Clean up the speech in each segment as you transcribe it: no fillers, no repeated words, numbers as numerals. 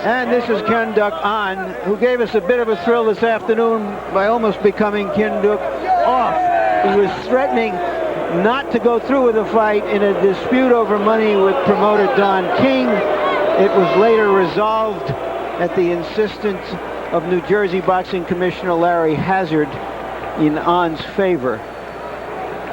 And this is Kyung Ahan, who gave us a bit of a thrill this afternoon by almost becoming Kyung off. He was threatening not to go through with the fight in a dispute over money with promoter Don King. It was later resolved at the insistence of New Jersey Boxing Commissioner Larry Hazard in Ahan's favor.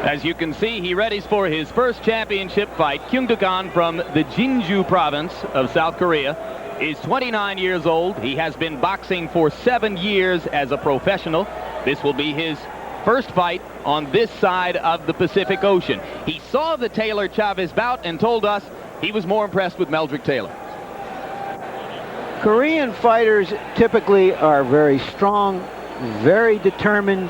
As you can see, he readies for his first championship fight. Kyung Ahan from the Jeonju province of South Korea is 29 years old. He has been boxing for 7 years as a professional. This will be his first fight on this side of the Pacific Ocean. He saw the Taylor-Chavez bout and told us he was more impressed with Meldrick Taylor. Korean fighters typically are very strong, very determined,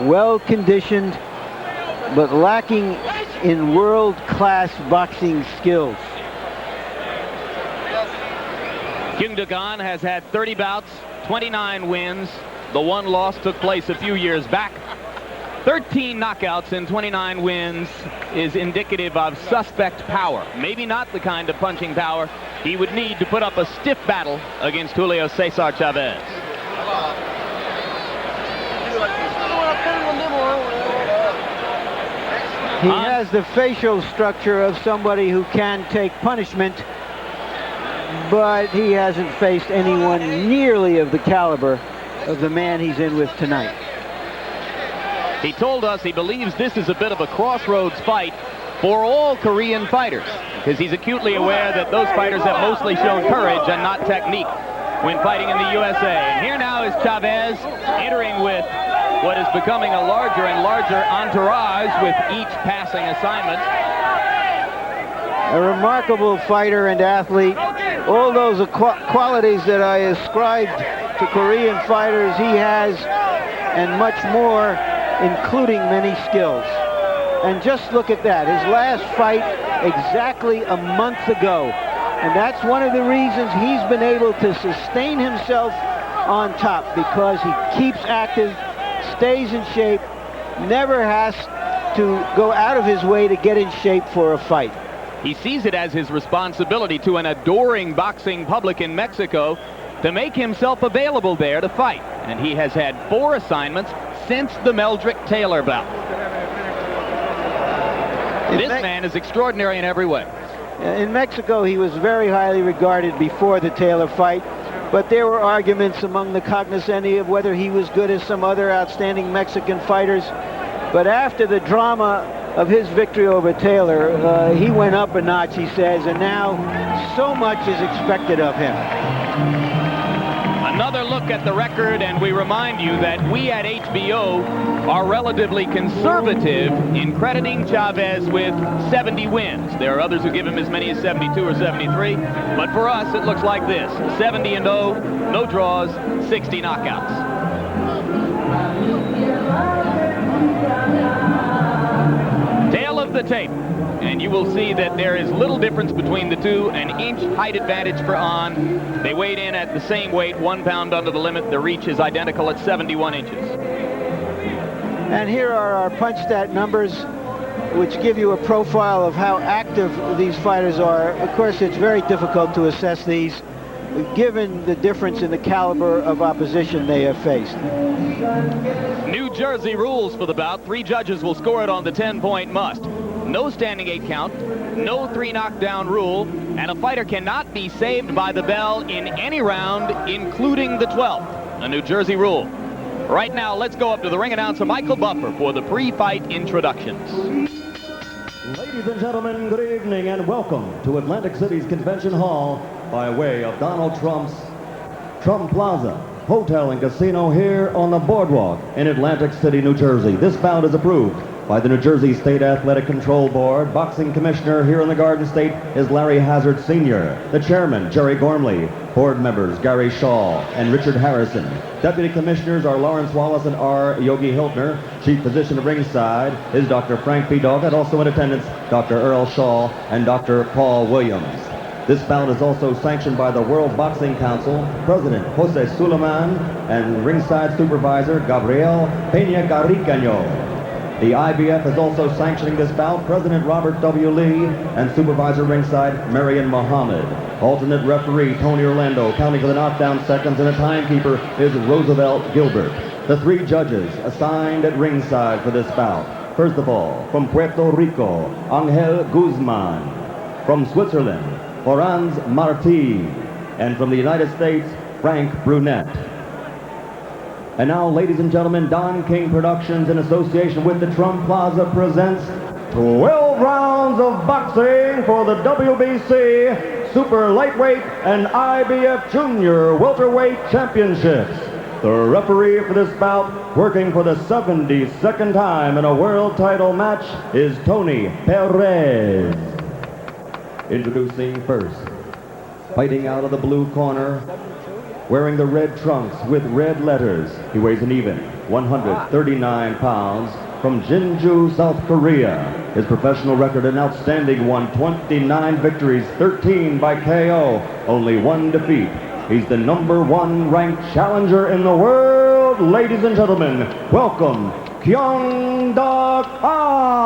well-conditioned, but lacking in world-class boxing skills. Kyung Ahan has had 30 bouts, 29 wins. The one loss took place a few years back. 13 knockouts and 29 wins is indicative of suspect power. Maybe not the kind of punching power he would need to put up a stiff battle against Julio Cesar Chavez. He has the facial structure of somebody who can take punishment, but he hasn't faced anyone nearly of the caliber of the man he's in with tonight. He told us he believes this is a bit of a crossroads fight for all Korean fighters, because he's acutely aware that those fighters have mostly shown courage and not technique when fighting in the USA. And here now is Chavez entering with what is becoming a larger and larger entourage with each passing assignment. A remarkable fighter and athlete. All those qualities that I ascribed to Korean fighters he has, and much more, including many skills. And just look at that, his last fight exactly a month ago. And that's one of the reasons he's been able to sustain himself on top, because he keeps active, stays in shape, never has to go out of his way to get in shape for a fight. He sees it as his responsibility to an adoring boxing public in Mexico to make himself available there to fight. And he has had 4 assignments since the Meldrick Taylor bout. This man is extraordinary in every way. In Mexico, he was very highly regarded before the Taylor fight, but there were arguments among the cognoscenti of whether he was good as some other outstanding Mexican fighters. But after the drama of his victory over Taylor, he went up a notch, he says, and now so much is expected of him. Another look at the record, and we remind you that we at HBO are relatively conservative in crediting Chavez with 70 wins. There are others who give him as many as 72 or 73, but for us it looks like this: 70-0, no draws, 60 knockouts. Tail of the tape, and you will see that there is little difference between the two. An inch height advantage for Ahan. They weighed in at the same weight, 1 pound under the limit. The reach is identical at 71 inches. And here are our punch stat numbers, which give you a profile of how active these fighters are. Of course, it's very difficult to assess these, given the difference in the caliber of opposition they have faced. New Jersey rules for the bout. 3 judges will score it on the 10-point must. No standing 8 count, no 3 knockdown rule, and a fighter cannot be saved by the bell in any round, including the 12th. A New Jersey rule. Right now, let's go up to the ring announcer, Michael Buffer, for the pre-fight introductions. Ladies and gentlemen, good evening and welcome to Atlantic City's Convention Hall by way of Donald Trump's Trump Plaza Hotel and Casino here on the boardwalk in Atlantic City, New Jersey. This bout is approved by the New Jersey State Athletic Control Board. Boxing commissioner here in the Garden State is Larry Hazard Sr. The chairman, Jerry Gormley. Board members, Gary Shaw and Richard Harrison. Deputy commissioners are Lawrence Wallace and R. Yogi Hiltner. Chief physician at ringside is Dr. Frank P. Doggett. Also in attendance, Dr. Earl Shaw and Dr. Paul Williams. This bout is also sanctioned by the World Boxing Council, President Jose Suleiman, and ringside supervisor Gabriel Peña Garicano. The IBF is also sanctioning this bout. President Robert W. Lee and supervisor ringside Marion Muhammad. Alternate referee Tony Orlando, counting for the knockdown seconds, and a timekeeper is Roosevelt Gilbert. The three judges assigned at ringside for this bout. First of all, from Puerto Rico, Angel Guzman. From Switzerland, Franz Marti. And from the United States, Frank Brunet. And now, ladies and gentlemen, Don King Productions, in association with the Trump Plaza, presents 12 rounds of boxing for the WBC Super Lightweight and IBF Junior Welterweight Championships. The referee for this bout, working for the 72nd time in a world title match, is Tony Perez. Introducing first, fighting out of the blue corner, wearing the red trunks with red letters. He weighs an even 139 pounds. From Jinju, South Korea. His professional record, an outstanding one, 29 victories, 13 by KO, only one defeat. He's the #1 ranked challenger in the world. Ladies and gentlemen, welcome Kyung Ahan.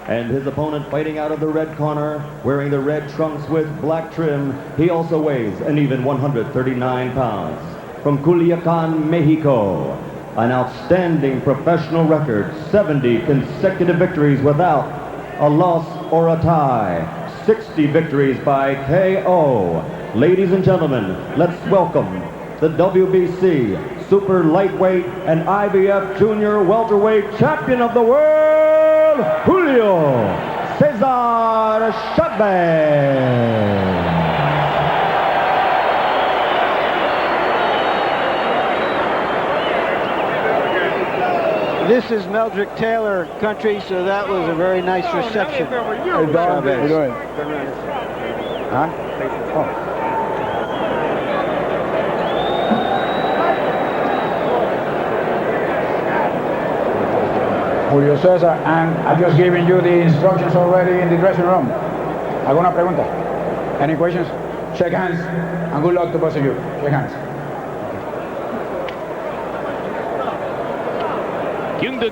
And his opponent, fighting out of the red corner, wearing the red trunks with black trim. He also weighs an even 139 pounds. From Culiacan, Mexico, an outstanding professional record, 70 consecutive victories without a loss or a tie, 60 victories by KO. Ladies and gentlemen, let's welcome the WBC Super Lightweight and IBF Junior Welterweight Champion of the World, Julio Cesar Chavez. This is Meldrick Taylor country, so that was a very nice reception. Hey, Don, how you doing? Huh? Oh. Julio Cesar, and I've just given you the instructions already in the dressing room. ¿Alguna pregunta? Any questions? Shake hands, and good luck to both of you. Shake hands.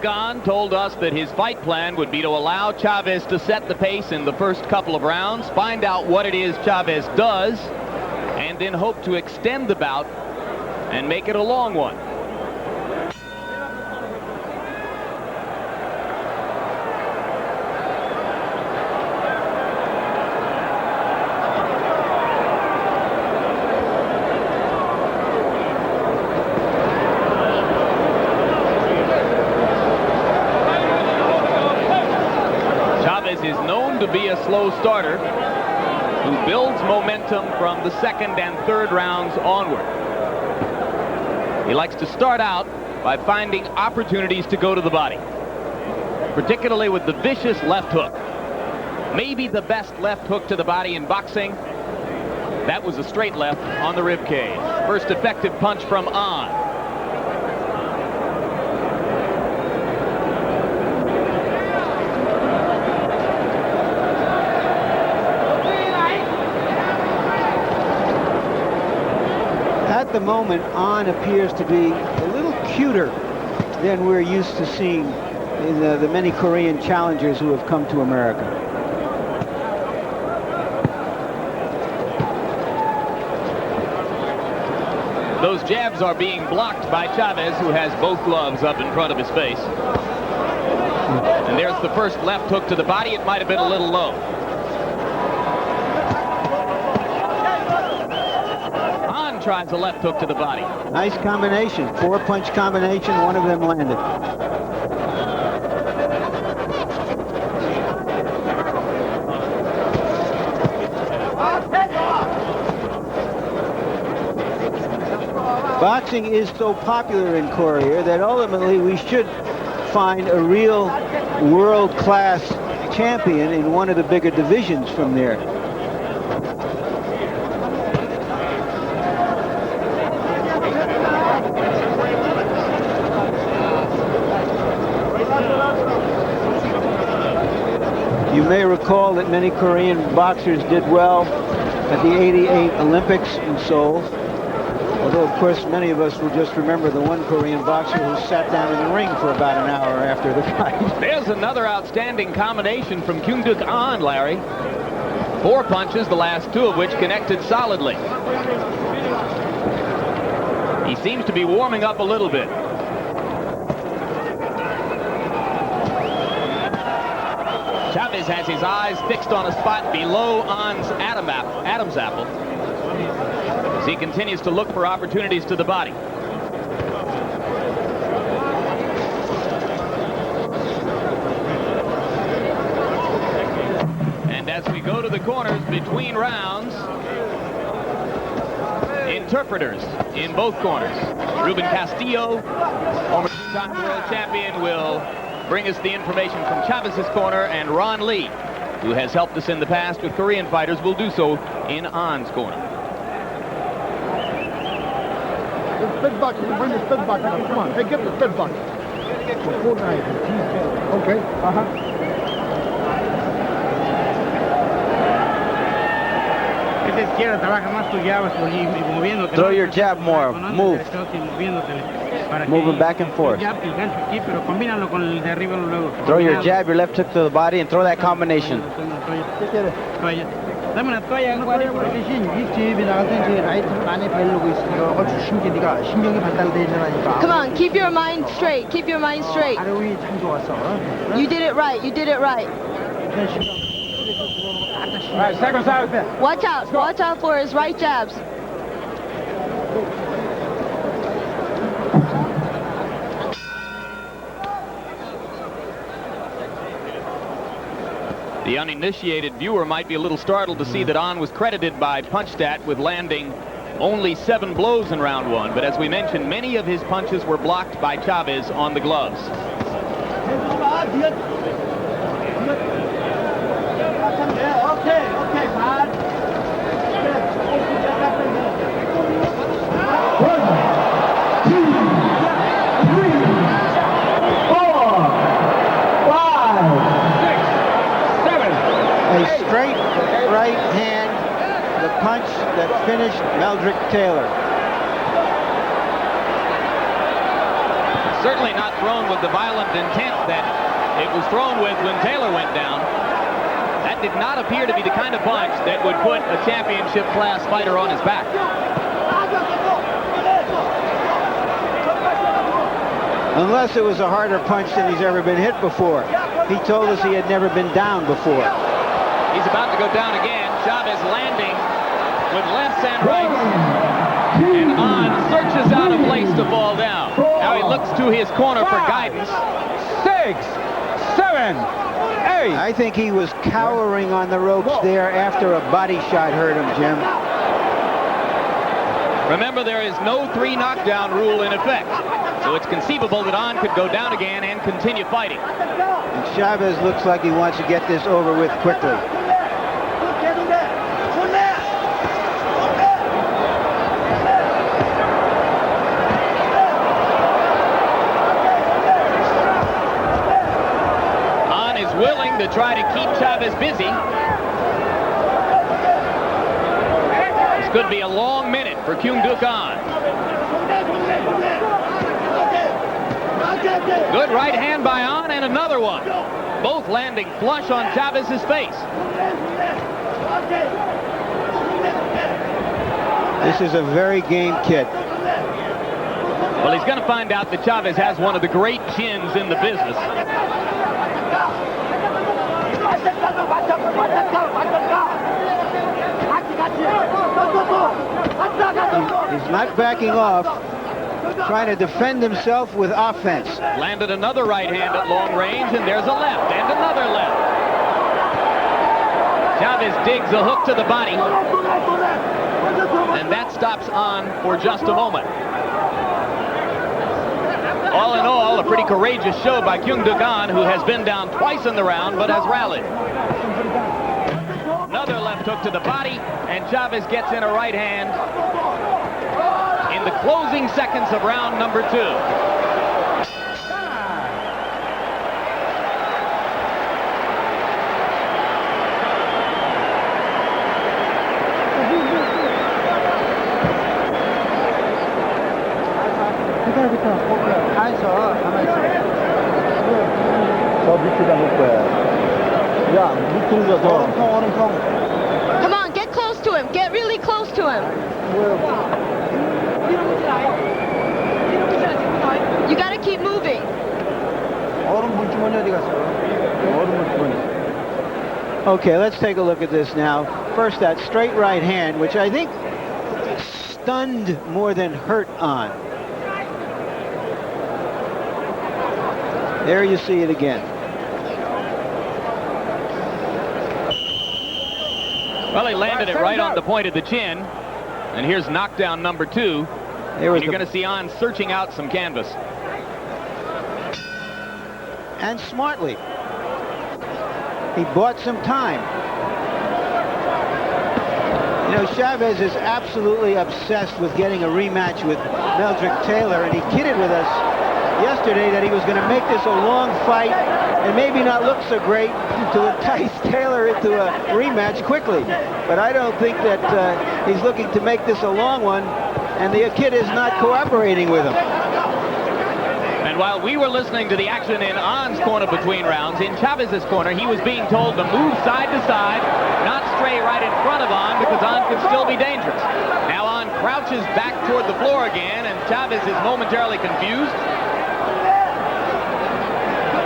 Kyung told us that his fight plan would be to allow Chavez to set the pace in the first couple of rounds, find out what it is Chavez does, and then hope to extend the bout and make it a long one. Is known to be a slow starter who builds momentum from the second and third rounds onward. He likes to start out by finding opportunities to go to the body, particularly with the vicious left hook. Maybe the best left hook to the body in boxing. That was a straight left on the rib cage. First effective punch from Ahan. At the moment, Ahan appears to be a little cuter than we're used to seeing in the many Korean challengers who have come to America. Those jabs are being blocked by Chavez, who has both gloves up in front of his face. And there's the first left hook to the body. It might have been a little low. Tries a left hook to the body. Nice combination, 4-punch combination, one of them landed. Boxing is so popular in Korea that ultimately we should find a real world-class champion in one of the bigger divisions from there. You may recall that many Korean boxers did well at the '88 Olympics in Seoul. Although, of course, many of us will just remember the one Korean boxer who sat down in the ring for about an hour after the fight. There's another outstanding combination from Kyung Ahan, Larry. 4 punches, the last 2 of which connected solidly. He seems to be warming up a little bit. Chavez has his eyes fixed on a spot below Ahan's Adam's apple as he continues to look for opportunities to the body. And as we go to the corners between rounds, interpreters in both corners. Ruben Castillo, former two-time world champion, will bring us the information from Chavez's corner, and Ron Lee, who has helped us in the past with Korean fighters, will do so in Ahan's corner. The spit bucket, you bring the spit bucket up. Come on, hey, get the spit bucket. Okay. Throw your jab more. Move. Moving back and forth. Throw your jab, your left hook to the body, and throw that combination. Come on, keep your mind straight. Keep your mind straight. You did it right. You did it right. All right, seconds out. Watch out. Watch out for his right jabs. The uninitiated viewer might be a little startled to see that Ahan was credited by PunchStat with landing only 7 blows in round 1. But as we mentioned, many of his punches were blocked by Chavez on the gloves. A straight right hand, the punch that finished Meldrick Taylor. Certainly not thrown with the violent intent that it was thrown with when Taylor went down. That did not appear to be the kind of punch that would put a championship class fighter on his back. Unless it was a harder punch than he's ever been hit before. He told us he had never been down before. He's about to go down again. Chavez landing with lefts and rights. And Ahan searches out a place to fall down. Now he looks to his corner for guidance. 6, 7, 8. I think he was cowering on the ropes there after a body shot hurt him, Jim. Remember, there is no 3 knockdown rule in effect. So it's conceivable that Ahan could go down again and continue fighting. And Chavez looks like he wants to get this over with quickly. Ahan is willing to try to keep Chavez busy. This could be a long minute for Kyung Ahan. Good right hand by Ahan and another one. Both landing flush on Chavez's face. This is a very game kid. Well, he's going to find out that Chavez has one of the great chins in the business. He's not backing off, trying to defend himself with offense. Landed another right hand at long range, and there's a left and another left. Chavez digs a hook to the body, and that stops Ahan for just a moment. All in all, a pretty courageous show by Kyung Ahan, who has been down twice in the round but has rallied. Another left hook to the body, and Chavez gets in a right hand in the closing seconds of round number 2. 저 밑에다 놓을 거야. 야, 밑으로 더. 얼음통. Come on, get close to him. Get really close to him. You gotta keep moving. 얼음 물주머니 어디 갔어? 얼음 물주머니. Okay, let's take a look at this now. First, that straight right hand, which I think stunned more than hurt on. There you see it again. Well, he landed it right on the point of the chin. And here's knockdown number 2. And you're going to see Ahan searching out some canvas. And smartly. He bought some time. You know, Chavez is absolutely obsessed with getting a rematch with Meldrick Taylor, and he kidded with us yesterday that he was going to make this a long fight and maybe not look so great to entice Taylor into a rematch quickly. But I don't think that he's looking to make this a long one, and the kid is not cooperating with him. And while we were listening to the action in Ahan's corner between rounds, in Chavez's corner, he was being told to move side to side, not stray right in front of Ahan, because Ahan could still be dangerous. Now Ahan crouches back toward the floor again, and Chavez is momentarily confused.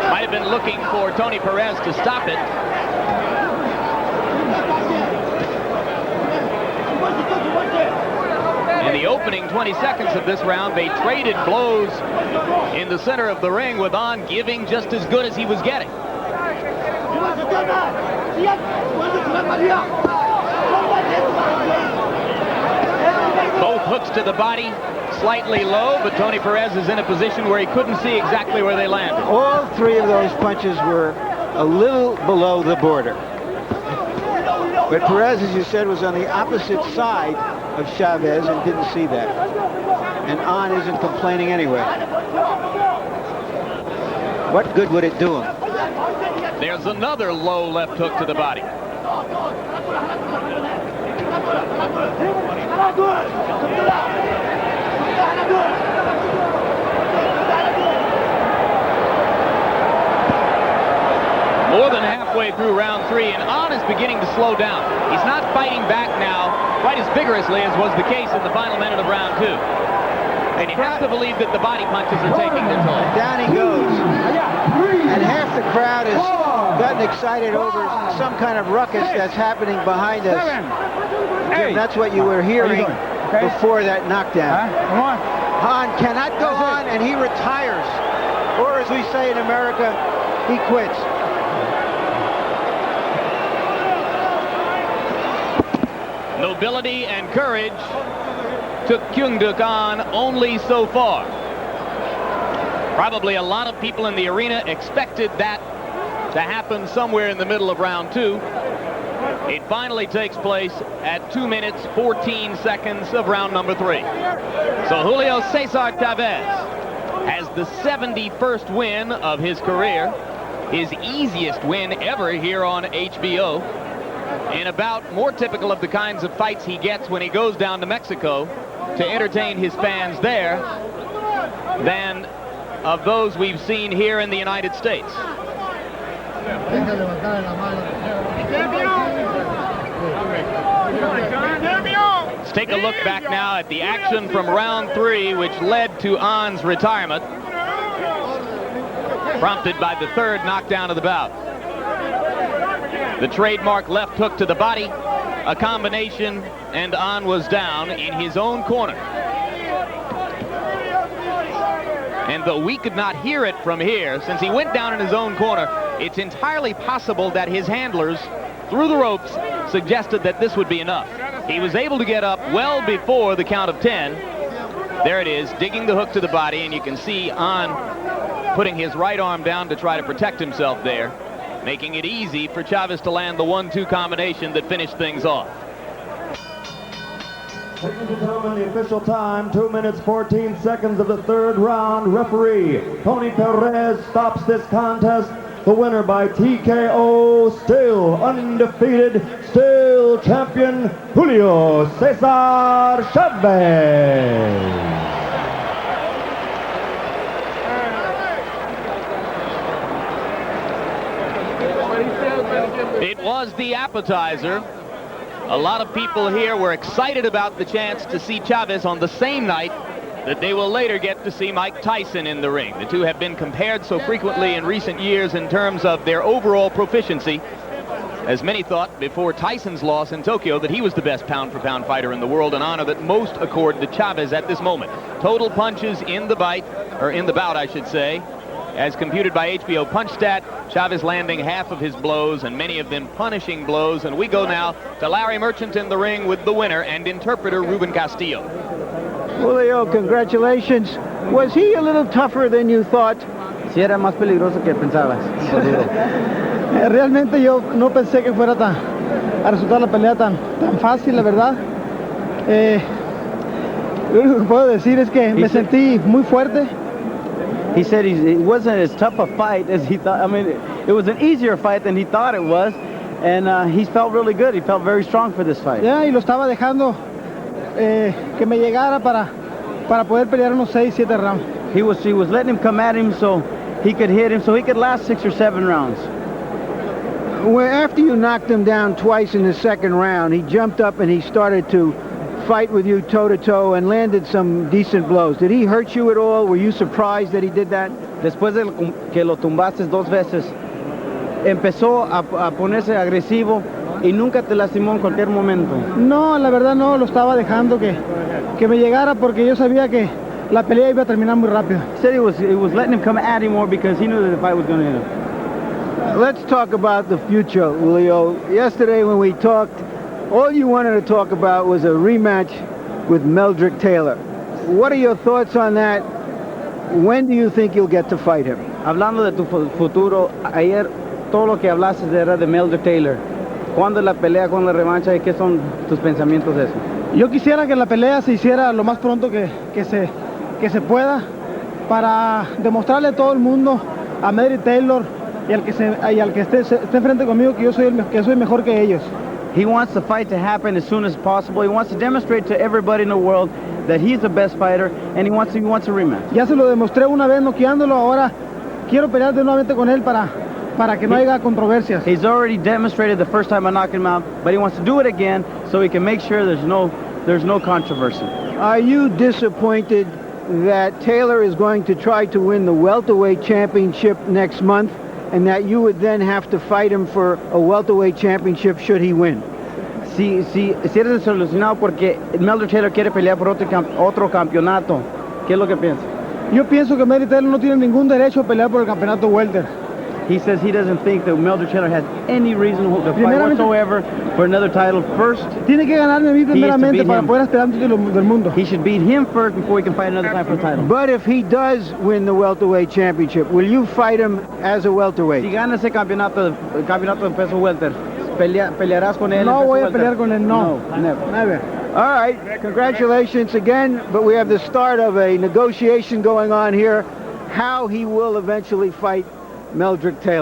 Might have been looking for Tony Perez to stop it. In the opening 20 seconds of this round, they traded blows in the center of the ring, with Ahan giving just as good as he was getting. Both hooks to the body, slightly low, but Tony Perez is in a position where he couldn't see exactly where they landed. All 3 of those punches were a little below the border. But Perez, as you said, was on the opposite side of Chavez and didn't see that. And Ahan isn't complaining anyway. What good would it do him? There's another low left hook to the body. More than halfway through round 3, and Ahan is beginning to slow down. He's not fighting back now quite as vigorously as was the case in the final minute of round 2. And you have to believe that the body punches are taking their toll. Down he goes. And half the crowd has gotten excited over some kind of ruckus that's happening behind us. Jim, that's what you were hearing before that knockdown. Come on. Ahan cannot go on, and he retires. Or as we say in America, he quits. Nobility and courage took Kyung only so far. Probably a lot of people in the arena expected that to happen somewhere in the middle of round 2. It finally takes place at 2 minutes, 14 seconds of round number 3. So Julio Cesar Chavez has the 71st win of his career, his easiest win ever here on HBO, in about more typical of the kinds of fights he gets when he goes down to Mexico to entertain his fans there than of those we've seen here in the United States. Let's take a look back now at the action from round 3, which led to Ahan's retirement, prompted by the 3rd knockdown of the bout. The trademark left hook to the body, a combination, and Ahan was down in his own corner. And though we could not hear it from here, since he went down in his own corner, it's entirely possible that his handlers, through the ropes, suggested that this would be enough. He was able to get up well before the count of 10. There it is, digging the hook to the body, and you can see Ahan putting his right arm down to try to protect himself there, making it easy for Chavez to land the 1-2 combination that finished things off. Ladies and gentlemen, the official time, 2 minutes, 14 seconds of the 3rd round. Referee Tony Perez stops this contest. The winner by TKO, still undefeated, still champion, Julio Cesar Chavez. It was the appetizer. A lot of people here were excited about the chance to see Chavez on the same night that they will later get to see Mike Tyson in the ring. The two have been compared so frequently in recent years in terms of their overall proficiency, as many thought before Tyson's loss in Tokyo that he was the best pound-for-pound fighter in the world, an honor that most accord to Chavez at this moment. Total punches in the bout, I should say, as computed by HBO PunchStat, Chavez landing half of his blows and many of them punishing blows. And we go now to Larry Merchant in the ring with the winner and interpreter Ruben Castillo. Julio, congratulations. Was he a little tougher than you thought? Sí, era más peligroso que pensabas. Realmente yo no pensé que fuera a resultar la pelea tan fácil, la verdad. Lo único que puedo decir es que me sentí muy fuerte. He said it wasn't as tough a fight as he thought. I mean, it was an easier fight than he thought it was, and he felt really good. He felt very strong for this fight. Y lo estaba dejando que me llegara para poder pelear unos 6-7 rounds. He was letting him come at him so he could hit him, so he could last 6 or 7 rounds. Well, after you knocked him down twice in the second round, he jumped up and he started to fight with you toe-to-toe and landed some decent blows. Did he hurt you at all? Were you surprised that he did that? Después de que lo tumbaste 2 veces, empezó a ponerse agresivo y nunca te lastimó en cualquier momento. No, la verdad no, lo estaba dejando que me llegara porque yo sabía que la pelea iba a terminar muy rápido. He said he was letting him come at him more because he knew that the fight was going to hit him. Let's talk about the future, Julio. Yesterday when we talked, all you wanted to talk about was a rematch with Meldrick Taylor. What are your thoughts on that? When do you think you'll get to fight him? Hablando de tu futuro, ayer todo lo que hablaste era de Meldrick Taylor. ¿Cuándo es la pelea, cuándo la revancha y qué son tus pensamientos de eso? Yo quisiera que la pelea se hiciera lo más pronto que se pueda para demostrarle a todo el mundo, a Meldrick Taylor y al que esté enfrente conmigo que yo soy mejor que ellos. He wants the fight to happen as soon as possible. He wants to demonstrate to everybody in the world that he's the best fighter, and he wants a rematch. Ya se lo demostré una vez noqueándolo, ahora quiero pelear de nuevamente con él para que no haya controversias. He's already demonstrated the first time I knocked him out, but he wants to do it again so he can make sure there's no controversy. Are you disappointed that Taylor is going to try to win the welterweight championship next month, and that you would then have to fight him for a welterweight championship should he win? Si eres desilusionado porque Meldrick Taylor quiere pelear por otro campeonato, ¿qué es lo que piensas? Yo pienso que Meldrick Taylor no tiene ningún derecho a pelear por el campeonato welter. He says he doesn't think that Meldrick Taylor has any reason to fight whatsoever for another title. First, tiene que ganarme a mí primeramente para poder aspirar al título del mundo. He should beat him first before he can fight another time for the title. But if he does win the welterweight championship, will you fight him as a welterweight? Si gana ese campeonato de peso welter, pelearás con él. No voy a pelear con él, no. Never. All right, congratulations again, but we have the start of a negotiation going on here, how he will eventually fight Meldrick Taylor.